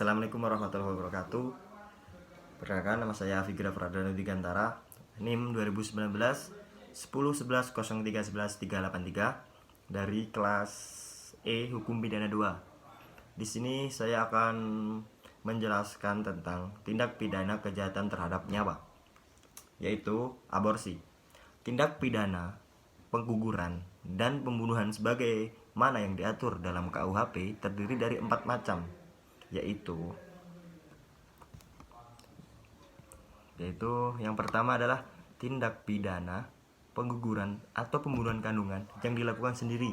Assalamualaikum warahmatullahi wabarakatuh. Perkenalkan, nama saya Figra Pradana Digantara, NIM 2019 10 11 03 11 383 dari kelas E Hukum Pidana 2. Di sini saya akan menjelaskan tentang tindak pidana kejahatan terhadap nyawa, yaitu aborsi. Tindak pidana pengguguran dan pembunuhan sebagai mana yang diatur dalam KUHP terdiri dari 4 macam, yaitu yang pertama adalah tindak pidana pengguguran atau pembunuhan kandungan yang dilakukan sendiri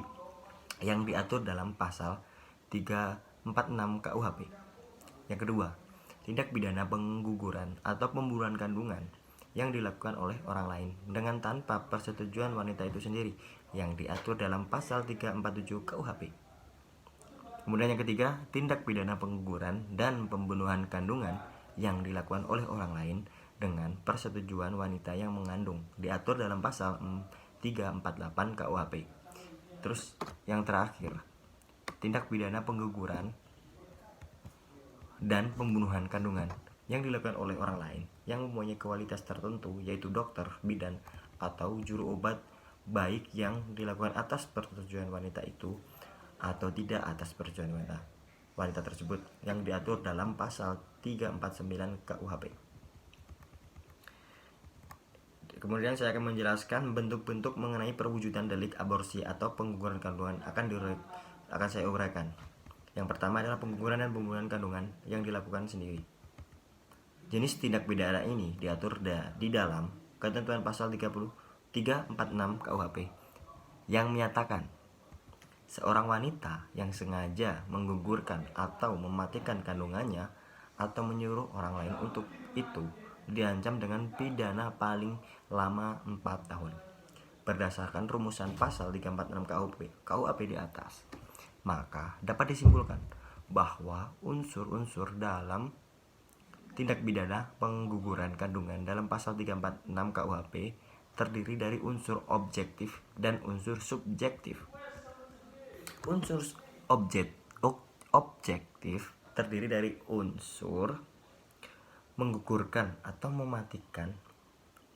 yang diatur dalam pasal 346 KUHP. Yang kedua, tindak pidana pengguguran atau pembunuhan kandungan yang dilakukan oleh orang lain dengan tanpa persetujuan wanita itu sendiri yang diatur dalam pasal 347 KUHP. Kemudian yang ketiga, tindak pidana pengguguran dan pembunuhan kandungan yang dilakukan oleh orang lain dengan persetujuan wanita yang mengandung, diatur dalam pasal 348 KUHP. Terus yang terakhir, tindak pidana pengguguran dan pembunuhan kandungan yang dilakukan oleh orang lain yang mempunyai kualitas tertentu, yaitu dokter, bidan, atau juru obat, baik yang dilakukan atas persetujuan wanita itu atau tidak atas persetujuan wanita tersebut yang diatur dalam pasal 349 KUHP. Kemudian saya akan menjelaskan bentuk-bentuk mengenai perwujudan delik aborsi atau pengguguran kandungan akan saya uraikan. Yang pertama adalah pengguguran dan pembunuhan kandungan yang dilakukan sendiri. Jenis tindak pidana ini diatur di dalam ketentuan pasal 346 KUHP yang menyatakan seorang wanita yang sengaja menggugurkan atau mematikan kandungannya atau menyuruh orang lain untuk itu diancam dengan pidana paling lama 4 tahun berdasarkan rumusan pasal 346 KUHP di atas. Maka dapat disimpulkan bahwa unsur-unsur dalam tindak pidana pengguguran kandungan dalam pasal 346 KUHP terdiri dari unsur objektif dan unsur subjektif. Unsur objektif terdiri dari unsur menggugurkan atau mematikan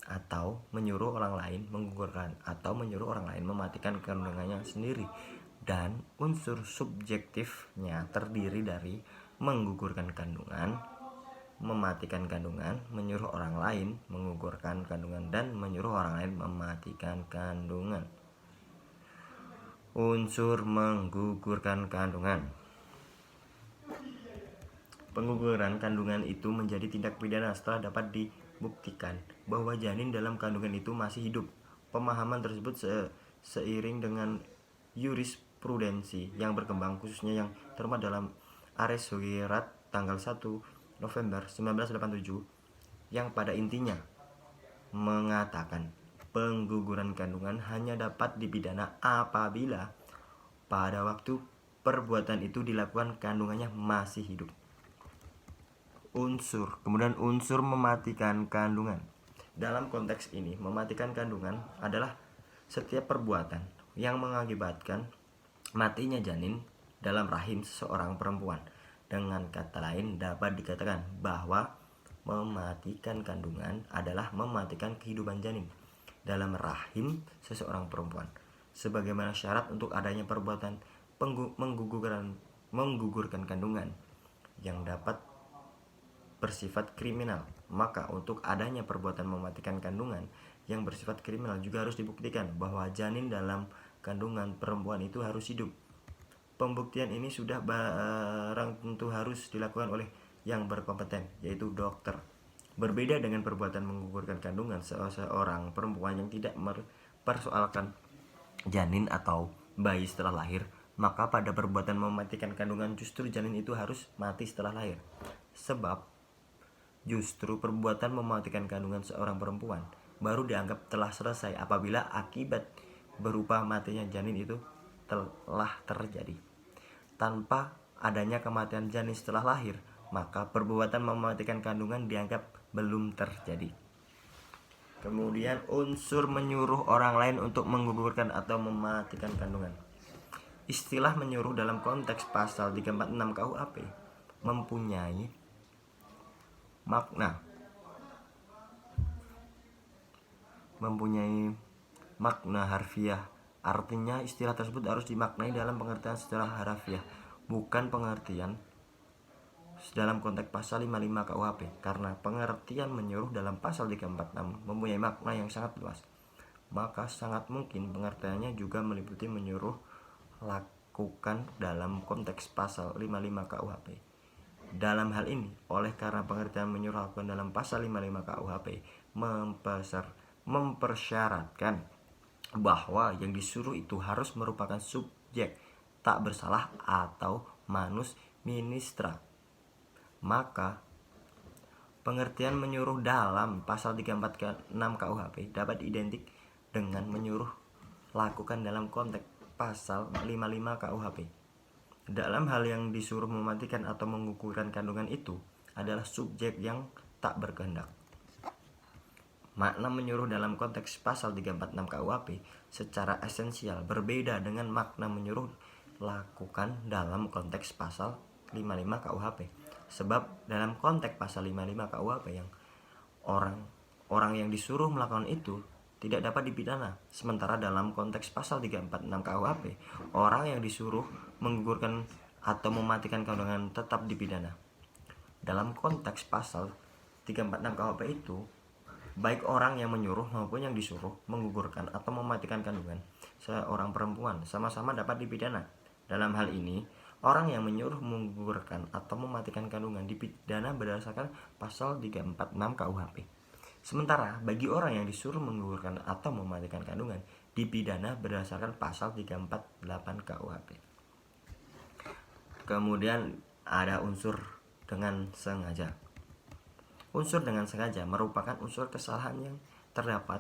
atau menyuruh orang lain menggugurkan atau menyuruh orang lain mematikan kandungannya sendiri, dan unsur subjektifnya terdiri dari menggugurkan kandungan, mematikan kandungan, menyuruh orang lain menggugurkan kandungan, dan menyuruh orang lain mematikan kandungan. Unsur menggugurkan kandungan. Pengguguran kandungan itu menjadi tindak pidana setelah dapat dibuktikan bahwa janin dalam kandungan itu masih hidup. Pemahaman tersebut seiring dengan jurisprudensi yang berkembang, khususnya yang termuat dalam Ares Sugirat tanggal 1 November 1987 yang pada intinya mengatakan pengguguran kandungan hanya dapat dipidana apabila pada waktu perbuatan itu dilakukan kandungannya masih hidup. Kemudian unsur mematikan kandungan. Dalam konteks ini, mematikan kandungan adalah setiap perbuatan yang mengakibatkan matinya janin dalam rahim seseorang perempuan. Dengan kata lain, dapat dikatakan bahwa mematikan kandungan adalah mematikan kehidupan janin dalam rahim seseorang perempuan, sebagaimana syarat untuk adanya perbuatan menggugurkan kandungan yang dapat bersifat kriminal. Maka untuk adanya perbuatan mematikan kandungan yang bersifat kriminal juga harus dibuktikan bahwa janin dalam kandungan perempuan itu harus hidup. Pembuktian ini sudah barang tentu harus dilakukan oleh yang berkompeten, yaitu dokter. Berbeda dengan perbuatan menggugurkan kandungan seorang perempuan yang tidak mempersoalkan janin atau bayi setelah lahir, maka pada perbuatan mematikan kandungan justru janin itu harus mati setelah lahir. Sebab justru perbuatan mematikan kandungan seorang perempuan baru dianggap telah selesai apabila akibat berupa matinya janin itu telah terjadi. Tanpa adanya kematian janin setelah lahir, maka perbuatan mematikan kandungan dianggap belum terjadi. Kemudian unsur menyuruh orang lain untuk menggugurkan atau mematikan kandungan. Istilah menyuruh dalam konteks pasal 346 KUHP mempunyai makna harfiah. Artinya istilah tersebut harus dimaknai dalam pengertian secara harfiah, bukan pengertian dalam konteks pasal 55 KUHP, karena pengertian menyuruh dalam pasal 346 mempunyai makna yang sangat luas. Maka sangat mungkin pengertiannya juga meliputi menyuruh lakukan dalam konteks pasal 55 KUHP. Dalam hal ini, oleh karena pengertian menyuruh lakukan dalam pasal 55 KUHP mempersyaratkan bahwa yang disuruh itu harus merupakan subjek tak bersalah atau manus ministra, maka pengertian menyuruh dalam pasal 346 KUHP dapat identik dengan menyuruh lakukan dalam konteks pasal 55 KUHP. Dalam hal yang disuruh mematikan atau menggugurkan kandungan itu adalah subjek yang tak berkehendak. Makna menyuruh dalam konteks pasal 346 KUHP secara esensial berbeda dengan makna menyuruh lakukan dalam konteks pasal 55 KUHP. Sebab dalam konteks pasal 55 KUHP yang orang yang disuruh melakukan itu tidak dapat dipidana. Sementara dalam konteks pasal 346 KUHP, orang yang disuruh menggugurkan atau mematikan kandungan tetap dipidana. Dalam konteks pasal 346 KUHP itu, baik orang yang menyuruh maupun yang disuruh menggugurkan atau mematikan kandungan seorang perempuan sama-sama dapat dipidana. Dalam hal ini, orang yang menyuruh menggugurkan atau mematikan kandungan dipidana berdasarkan pasal 346 KUHP. Sementara bagi orang yang disuruh menggugurkan atau mematikan kandungan dipidana berdasarkan pasal 348 KUHP. Kemudian ada unsur dengan sengaja. Unsur dengan sengaja merupakan unsur kesalahan yang terdapat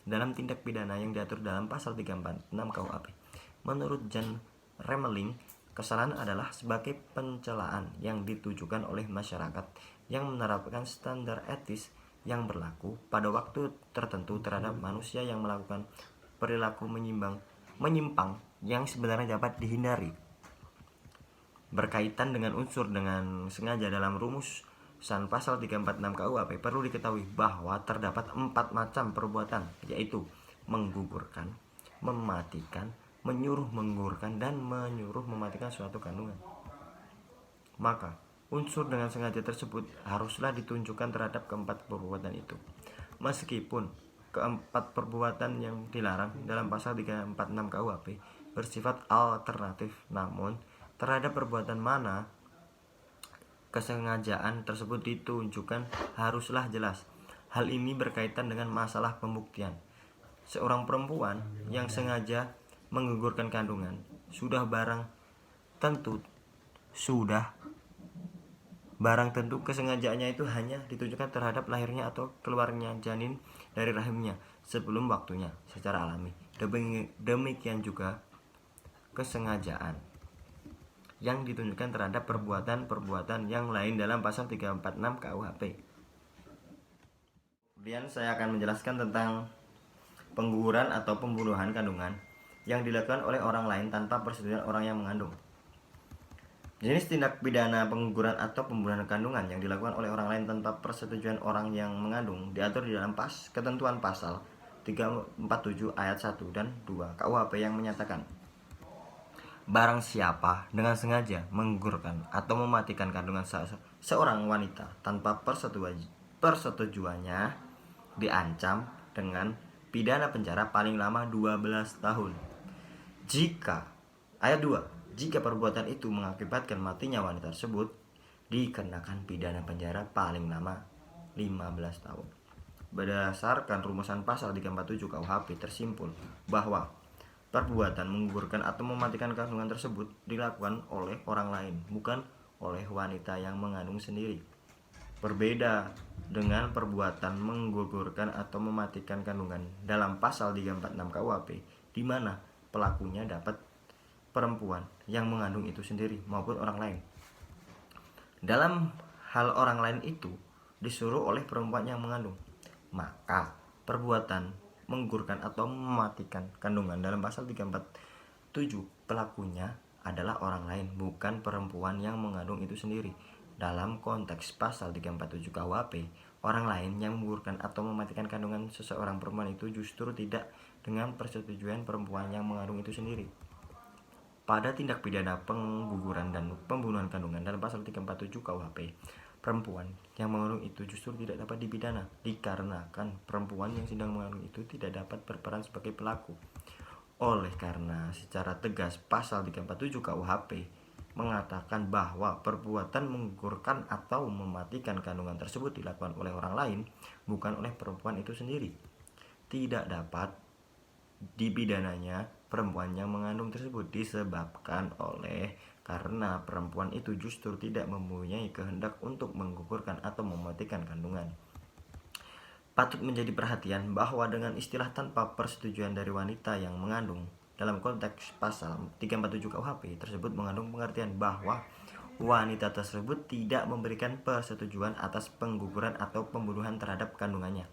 dalam tindak pidana yang diatur dalam pasal 346 KUHP. Menurut John Remeling, kesalahan adalah sebagai pencelaan yang ditujukan oleh masyarakat yang menerapkan standar etis yang berlaku pada waktu tertentu terhadap manusia yang melakukan perilaku menyimpang yang sebenarnya dapat dihindari. Berkaitan dengan unsur dengan sengaja dalam rumusan pasal 346 KUHP, perlu diketahui bahwa terdapat 4 macam perbuatan, yaitu menggugurkan, mematikan, menyuruh menggugurkan, dan menyuruh mematikan suatu kandungan. Maka unsur dengan sengaja tersebut haruslah ditunjukkan terhadap keempat perbuatan itu. Meskipun keempat perbuatan yang dilarang dalam pasal 346 KUHP bersifat alternatif, namun terhadap perbuatan mana kesengajaan tersebut ditunjukkan haruslah jelas. Hal ini berkaitan dengan masalah pembuktian. Seorang perempuan yang sengaja menggugurkan kandungan barang tentu kesengajaannya itu hanya ditunjukkan terhadap lahirnya atau keluarnya janin dari rahimnya sebelum waktunya secara alami. Demikian juga kesengajaan yang ditunjukkan terhadap perbuatan-perbuatan yang lain dalam pasal 346 KUHP. Kemudian saya akan menjelaskan tentang pengguguran atau pembunuhan kandungan yang dilakukan oleh orang lain tanpa persetujuan orang yang mengandung. Jenis tindak pidana pengguguran atau pembunuhan kandungan yang dilakukan oleh orang lain tanpa persetujuan orang yang mengandung diatur di dalam ketentuan pasal 347 ayat 1 dan 2 KUHP yang menyatakan, barang siapa dengan sengaja menggugurkan atau mematikan kandungan seorang wanita tanpa persetujuannya diancam dengan pidana penjara paling lama 12 tahun. Jika perbuatan itu mengakibatkan matinya wanita tersebut, dikenakan pidana penjara paling lama 15 tahun. Berdasarkan rumusan pasal 347 KUHP tersimpul bahwa perbuatan menggugurkan atau mematikan kandungan tersebut dilakukan oleh orang lain, bukan oleh wanita yang mengandung sendiri. Berbeda dengan perbuatan menggugurkan atau mematikan kandungan dalam pasal 346 KUHP, di mana pelakunya dapat perempuan yang mengandung itu sendiri maupun orang lain. Dalam hal orang lain itu disuruh oleh perempuan yang mengandung, maka perbuatan menggugurkan atau mematikan kandungan dalam pasal 347 pelakunya adalah orang lain, bukan perempuan yang mengandung itu sendiri. Dalam konteks pasal 347 KUHP, orang lain yang menggugurkan atau mematikan kandungan seseorang perempuan itu justru tidak dengan persetujuan perempuan yang mengandung itu sendiri. Pada tindak pidana pengguguran dan pembunuhan kandungan dalam pasal 347 KUHP, perempuan yang mengandung itu justru tidak dapat dipidana dikarenakan perempuan yang sedang mengandung itu tidak dapat berperan sebagai pelaku. Oleh karena secara tegas pasal 347 KUHP mengatakan bahwa perbuatan menggugurkan atau mematikan kandungan tersebut dilakukan oleh orang lain, bukan oleh perempuan itu sendiri. Tidak dapat dipidananya perempuan yang mengandung tersebut disebabkan oleh karena perempuan itu justru tidak mempunyai kehendak untuk menggugurkan atau mematikan kandungan. Patut menjadi perhatian bahwa dengan istilah tanpa persetujuan dari wanita yang mengandung dalam konteks pasal 347 KUHP tersebut mengandung pengertian bahwa wanita tersebut tidak memberikan persetujuan atas pengguguran atau pembunuhan terhadap kandungannya.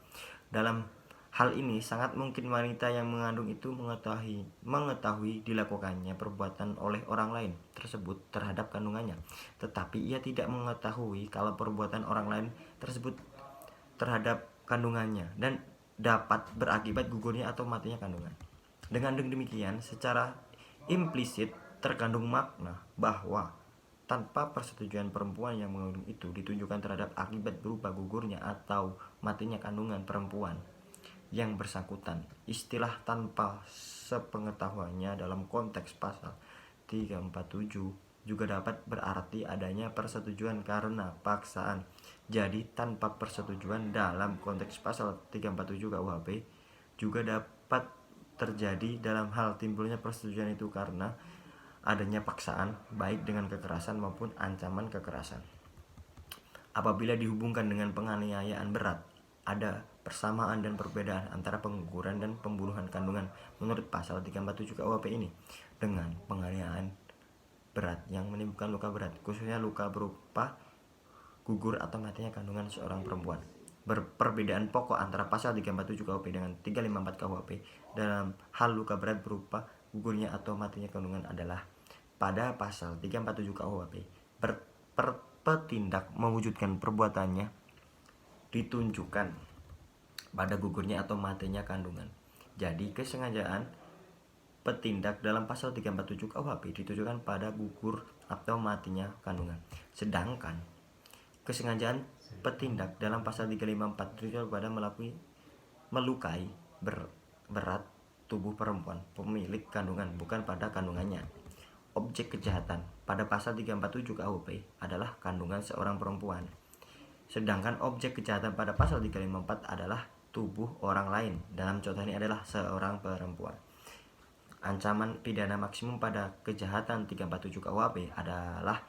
Dalam hal ini sangat mungkin wanita yang mengandung itu mengetahui dilakukannya perbuatan oleh orang lain tersebut terhadap kandungannya, tetapi ia tidak mengetahui kalau perbuatan orang lain tersebut terhadap kandungannya dan dapat berakibat gugurnya atau matinya kandungan. Dengan demikian, secara implisit terkandung makna bahwa tanpa persetujuan perempuan yang mengandung itu ditunjukkan terhadap akibat berupa gugurnya atau matinya kandungan perempuan yang bersangkutan. Istilah tanpa sepengetahuannya dalam konteks pasal 347 juga dapat berarti adanya persetujuan karena paksaan. Jadi tanpa persetujuan dalam konteks pasal 347 KUHP juga dapat terjadi dalam hal timbulnya persetujuan itu karena adanya paksaan, baik dengan kekerasan maupun ancaman kekerasan. Apabila dihubungkan dengan penganiayaan berat, ada persamaan dan perbedaan antara pengguguran dan pembunuhan kandungan menurut pasal 347 KUHP ini. Dengan penganiayaan berat yang menimbulkan luka berat, khususnya luka berupa gugur atau matinya kandungan seorang perempuan. Perbedaan pokok antara pasal 347 KUHP dengan 354 KUHP dalam hal luka berat berupa gugurnya atau matinya kandungan adalah pada pasal 347 KUHP petindak mewujudkan perbuatannya ditunjukkan pada gugurnya atau matinya kandungan. Jadi kesengajaan petindak dalam pasal 347 KUHP ditujukan pada gugur atau matinya kandungan. Sedangkan kesengajaan petindak dalam pasal 354 ditujukan pada melukai berat tubuh perempuan pemilik kandungan, bukan pada kandungannya. Objek kejahatan pada pasal 347 KUHP adalah kandungan seorang perempuan. Sedangkan objek kejahatan pada pasal 354 adalah tubuh orang lain. Dalam contoh ini adalah seorang perempuan. Ancaman pidana maksimum pada kejahatan 347 KUHP adalah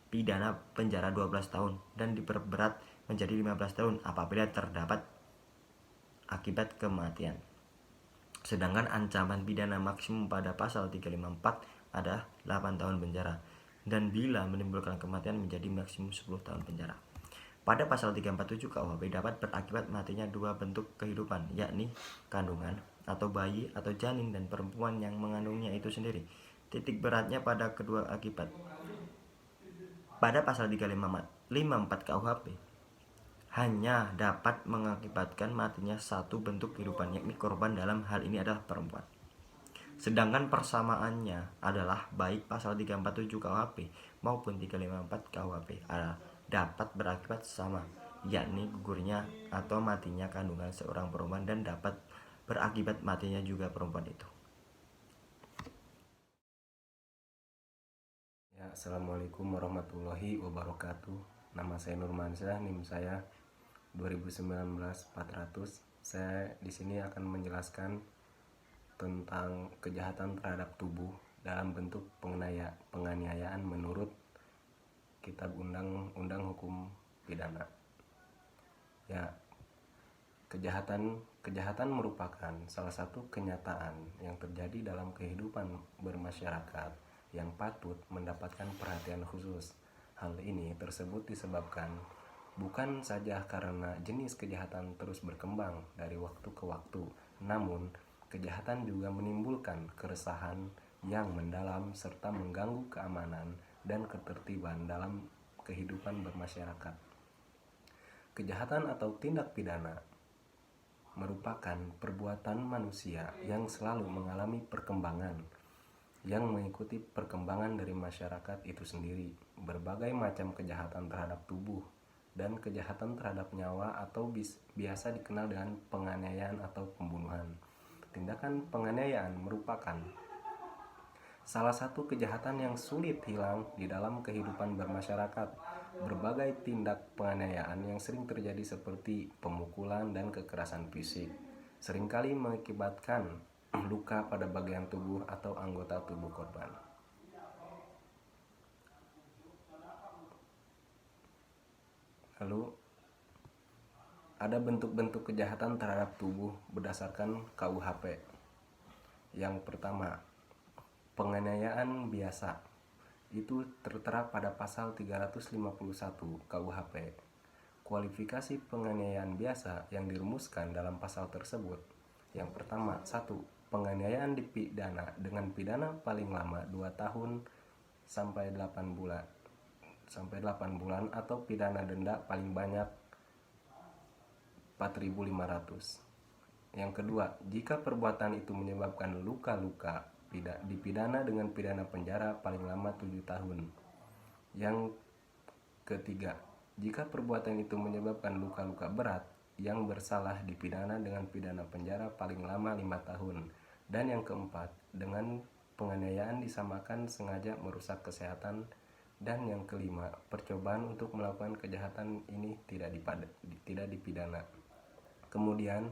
pidana penjara 12 tahun dan diperberat menjadi 15 tahun apabila terdapat akibat kematian. Sedangkan ancaman pidana maksimum pada pasal 354 adalah 8 tahun penjara dan bila menimbulkan kematian menjadi maksimum 10 tahun penjara. Pada pasal 347 KUHP dapat berakibat matinya dua bentuk kehidupan, yakni kandungan atau bayi atau janin dan perempuan yang mengandungnya itu sendiri. Titik beratnya pada kedua akibat. Pada pasal 354 KUHP hanya dapat mengakibatkan matinya satu bentuk kehidupan, yakni korban. Dalam hal ini adalah perempuan. Sedangkan persamaannya adalah baik pasal 347 KUHP maupun 354 KUHP dapat berakibat sama, yakni gugurnya atau matinya kandungan seorang perempuan dan dapat berakibat matinya juga perempuan itu. Ya, Assalamualaikum warahmatullahi wabarakatuh. Nama saya Nurmansyah, NIM saya 2019-400. Saya di sini akan menjelaskan tentang kejahatan terhadap tubuh dalam bentuk penganiayaan menurut Kitab Undang-Undang Hukum Pidana. Ya, kejahatan merupakan salah satu kenyataan yang terjadi dalam kehidupan bermasyarakat yang patut mendapatkan perhatian khusus. Hal ini tersebut disebabkan bukan saja karena jenis kejahatan terus berkembang dari waktu ke waktu, namun kejahatan juga menimbulkan keresahan yang mendalam serta mengganggu keamanan dan ketertiban dalam kehidupan bermasyarakat. Kejahatan atau tindak pidana merupakan perbuatan manusia yang selalu mengalami perkembangan yang mengikuti perkembangan dari masyarakat itu sendiri. Berbagai macam kejahatan terhadap tubuh dan kejahatan terhadap nyawa atau biasa dikenal dengan penganiayaan atau pembunuhan. Tindakan penganiayaan merupakan salah satu kejahatan yang sulit hilang di dalam kehidupan bermasyarakat. Berbagai tindak penganiayaan yang sering terjadi seperti pemukulan dan kekerasan fisik seringkali mengakibatkan luka pada bagian tubuh atau anggota tubuh korban. Lalu ada bentuk-bentuk kejahatan terhadap tubuh berdasarkan KUHP. Yang pertama, penganiayaan biasa. Itu tertera pada pasal 351 KUHP. Kualifikasi penganiayaan biasa yang dirumuskan dalam pasal tersebut. Yang pertama, 1. Penganiayaan dipidana dengan pidana paling lama 2 tahun sampai 8 bulan atau pidana denda paling banyak 4.500. Yang kedua, jika perbuatan itu menyebabkan luka-luka, dipidana dengan pidana penjara paling lama 7 tahun. Yang ketiga, jika perbuatan itu menyebabkan luka-luka berat, yang bersalah dipidana dengan pidana penjara paling lama 5 tahun. Dan yang keempat, dengan penganiayaan disamakan sengaja merusak kesehatan. Dan yang kelima, percobaan untuk melakukan kejahatan ini tidak dipidana. Kemudian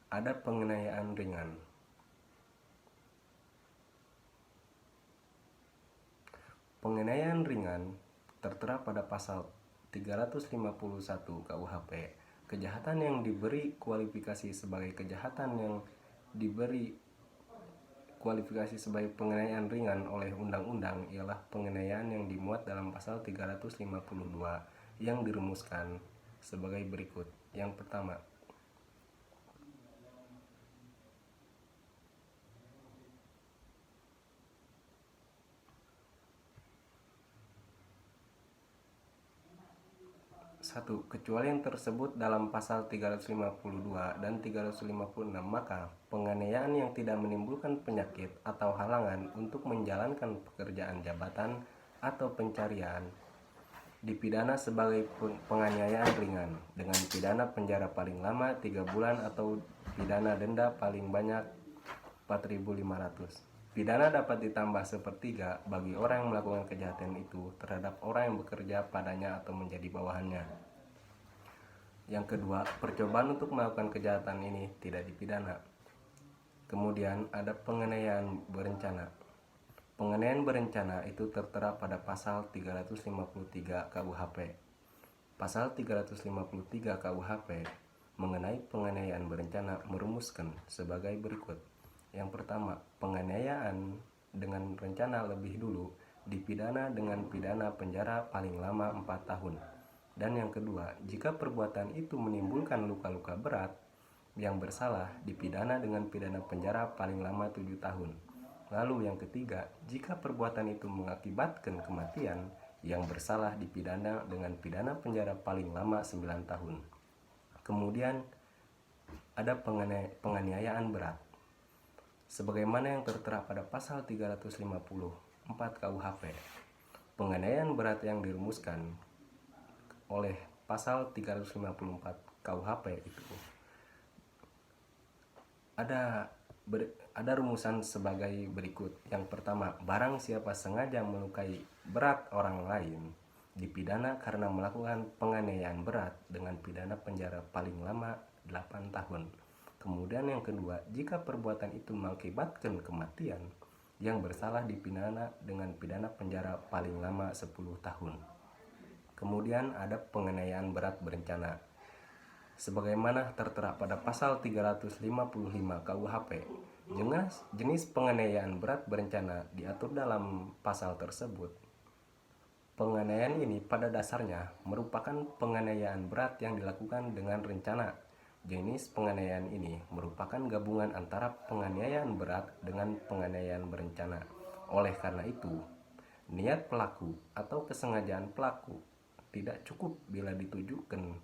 ada penganiayaan ringan. Penganiayaan ringan tertera pada pasal 351 KUHP. Kejahatan yang diberi kualifikasi sebagai kejahatan yang diberi kualifikasi sebagai penganiayaan ringan oleh undang-undang ialah penganiayaan yang dimuat dalam pasal 352 yang dirumuskan sebagai berikut. Yang pertama, satu, kecuali yang tersebut dalam pasal 352 dan 356, maka penganiayaan yang tidak menimbulkan penyakit atau halangan untuk menjalankan pekerjaan jabatan atau pencarian dipidana sebagai penganiayaan ringan dengan pidana penjara paling lama 3 bulan atau pidana denda paling banyak 4.500. Pidana dapat ditambah sepertiga bagi orang yang melakukan kejahatan itu terhadap orang yang bekerja padanya atau menjadi bawahannya. Yang kedua, percobaan untuk melakukan kejahatan ini tidak dipidana. Kemudian ada penganiayaan berencana. Penganiayaan berencana itu tertera pada pasal 353 KUHP. Pasal 353 KUHP mengenai penganiayaan berencana merumuskan sebagai berikut. Yang pertama, penganiayaan dengan rencana lebih dulu dipidana dengan pidana penjara paling lama 4 tahun. Dan yang kedua, jika perbuatan itu menimbulkan luka-luka berat, yang bersalah dipidana dengan pidana penjara paling lama 7 tahun. Lalu yang ketiga, jika perbuatan itu mengakibatkan kematian, yang bersalah dipidana dengan pidana penjara paling lama 9 tahun. Kemudian ada penganiayaan berat. Sebagaimana yang tertera pada pasal 354 KUHP. Penganiayaan berat yang dirumuskan oleh pasal 354 KUHP itu ada rumusan sebagai berikut. Yang pertama, barang siapa sengaja melukai berat orang lain dipidana karena melakukan penganiayaan berat dengan pidana penjara paling lama 8 tahun. Kemudian yang kedua, jika perbuatan itu mengakibatkan kematian, yang bersalah dipidana dengan pidana penjara paling lama 10 tahun. Kemudian ada penganiayaan berat berencana. Sebagaimana tertera pada pasal 355 KUHP, jenis penganiayaan berat berencana diatur dalam pasal tersebut. Penganiayaan ini pada dasarnya merupakan penganiayaan berat yang dilakukan dengan rencana Jenis penganiayaan ini merupakan gabungan antara penganiayaan berat dengan penganiayaan berencana. Oleh karena itu, niat pelaku atau kesengajaan pelaku tidak cukup bila ditujukan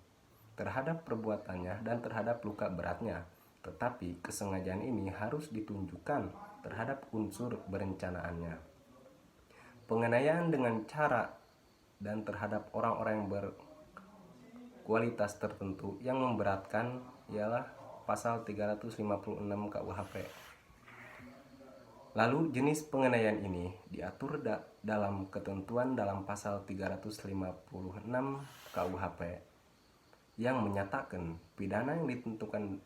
terhadap perbuatannya dan terhadap luka beratnya, tetapi kesengajaan ini harus ditunjukkan terhadap unsur berencanaannya. Penganiayaan dengan cara dan terhadap orang-orang yang berkualitas tertentu yang memberatkan ialah pasal 356 KUHP. Lalu jenis penganiayaan ini diatur dalam ketentuan dalam pasal 356 KUHP yang menyatakan pidana yang ditentukan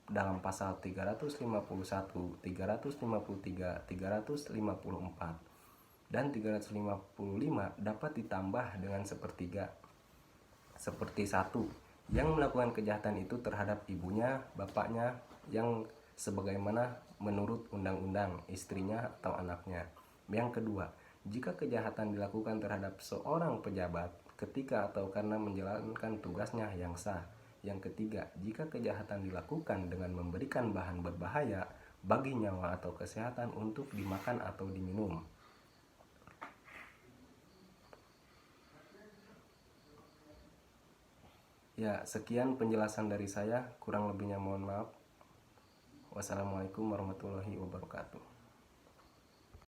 dalam pasal 351, 353, 354 dan 355 dapat ditambah dengan sepertiga. Seperti 1. Yang melakukan kejahatan itu terhadap ibunya, bapaknya yang sebagaimana menurut undang-undang, istrinya atau anaknya. Yang kedua, jika kejahatan dilakukan terhadap seorang pejabat ketika atau karena menjalankan tugasnya yang sah. Yang ketiga, jika kejahatan dilakukan dengan memberikan bahan berbahaya bagi nyawa atau kesehatan untuk dimakan atau diminum. Ya, sekian penjelasan dari saya, kurang lebihnya mohon maaf. Wassalamualaikum warahmatullahi wabarakatuh.